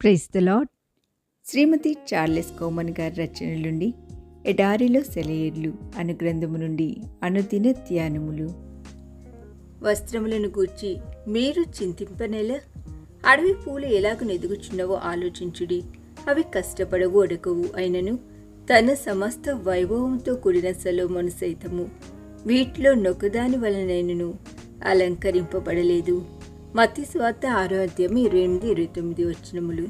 Praise the Lord. Shrimati Charles Cowman గారి రచనల నుండి ఎడారిలో సెలయేర్లు అను గ్రంథము నుండి అనుదిన ధ్యానములు. వస్త్రములను గూర్చి మీరు చింతింపనేలా? అడవి పూలు ఎలాగ ఎదుగుచున్నవో ఆలోచించుడి. అవి కష్టపడవు అడగవు, అయినను తన సమస్త వైభవంతో కూడిన సొలొమోను సైతము వీటిలో నొకదాని వలనైనను అలంకరింపబడలేదు. మత్తయి సువార్త 6:28-29 వచనములు.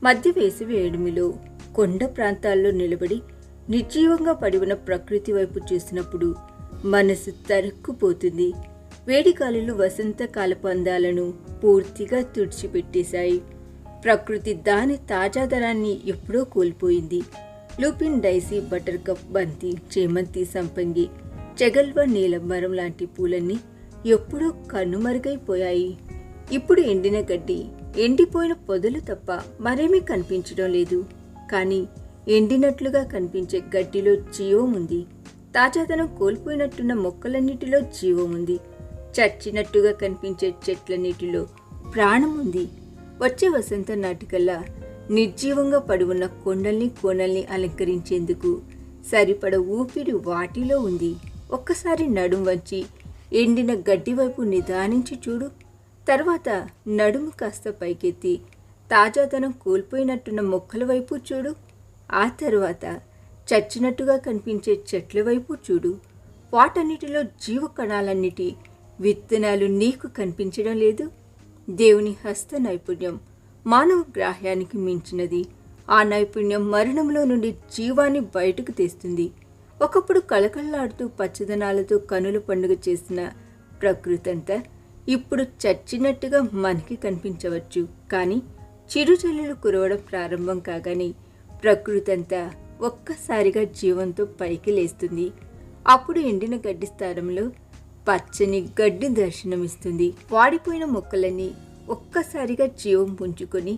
మధ్య వేసవి వేడిమిలో కొండ ప్రాంతాల్లో నిలబడి నిర్జీవంగా పడి ఉన్న ప్రకృతి వైపు చూసినప్పుడు మనసు తరుక్కుపోతుంది. వేడిగాలులు వసంతకాలపు అందాలను పూర్తిగా తుడిచిపెట్టేశాయి. ప్రకృతి దాని తాజాదనాన్ని ఎప్పుడో కోల్పోయింది. లూపిన్, డైసీ, బటర్కప్, బంతి, చేమంతి, సంపంగి, చెగల్వ, నీలంబరం లాంటి పూలన్నీ ఎప్పుడో కనుమరుగైపోయాయి. ఇప్పుడు ఎండిన గడ్డి, ఎండిపోయిన పొదలు తప్ప మరేమీ కనిపించడం లేదు. కానీ ఎండినట్లుగా కనిపించే గడ్డిలో జీవం ఉంది. తాజాదనం కోల్పోయినట్టున్న మొక్కలన్నిటిలో జీవం ఉంది. చచ్చినట్టుగా కనిపించే చెట్లన్నిటిలో ప్రాణం ఉంది. వచ్చే వసంతం నాటికల్లా నిర్జీవంగా పడి ఉన్న కొండల్ని కోనల్ని అలంకరించేందుకు సరిపడ ఊపిరి వాటిలో ఉంది. ఒక్కసారి నడుం వంచి ఎండిన గడ్డి వైపు నిదానించి చూడు. తర్వాత నడుము కాస్త పైకెత్తి తాజాదనం కోల్పోయినట్టున్న మొక్కల వైపు చూడు. ఆ తర్వాత చచ్చినట్టుగా కనిపించే చెట్ల వైపు చూడు. వాటన్నిటిలో జీవ కణాలన్నిటి విత్తనాలు నీకు కనిపించడం లేదు. దేవుని హస్త నైపుణ్యం మానవ గ్రాహ్యానికి మించినది. ఆ నైపుణ్యం మరణంలో నుండి జీవాన్ని బయటకు తెస్తుంది. ఒకప్పుడు కళకళలాడుతూ పచ్చదనాలతో కనుల పండుగ చేసిన ప్రకృతి అంతా ఇప్పుడు చచ్చినట్టుగా మనకి కనిపించవచ్చు. కానీ చిరుజల్లులు కురవడం ప్రారంభం కాగానే ప్రకృతి అంతా ఒక్కసారిగా జీవంతో పైకి లేస్తుంది. అప్పుడు ఎండిన గడ్డి స్థానంలో పచ్చని గడ్డి దర్శనమిస్తుంది. వాడిపోయిన మొక్కలన్నీ ఒక్కసారిగా జీవం పుంజుకొని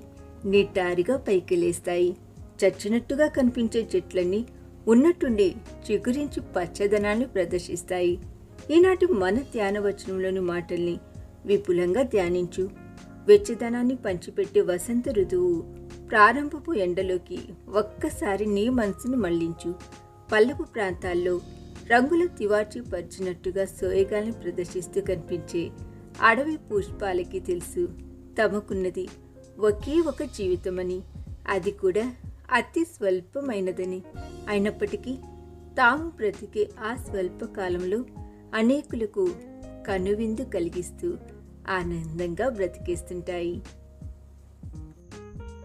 నిటారిగా పైకి లేస్తాయి. చచ్చినట్టుగా కనిపించే చెట్లన్నీ ఉన్నట్టుండి చిగురించి పచ్చదనాన్ని ప్రదర్శిస్తాయి. ఈనాటి మన ధ్యాన వచనంలోని మాటల్ని విపులంగా ధ్యానించు. వెచ్చదనాన్ని పంచిపెట్టే వసంత ఋతువు ప్రారంభపు ఎండలోకి ఒక్కసారి నీ మనసును మళ్లించు. పల్లపు ప్రాంతాల్లో రంగుల తివాచి పరిచినట్టుగా సోయగాల్ని ప్రదర్శిస్తూ కనిపించే అడవి పుష్పాలకి తెలుసు తమకున్నది ఒకే ఒక జీవితమని, అది కూడా అతి స్వల్పమైనదని. అయినప్పటికీ తాము బ్రతికే ఆ స్వల్ప కాలంలో అనేకులకు కనువిందు కలిగిస్తూ ఆనందంగా బ్రతికేస్తుంటాయి.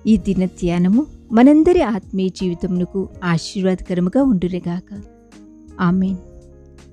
ఈ దిన ధ్యానము మనందరి ఆత్మీయ జీవితమునకు ఆశీర్వాదకరముగా ఉండునుగాక. ఆమేన్.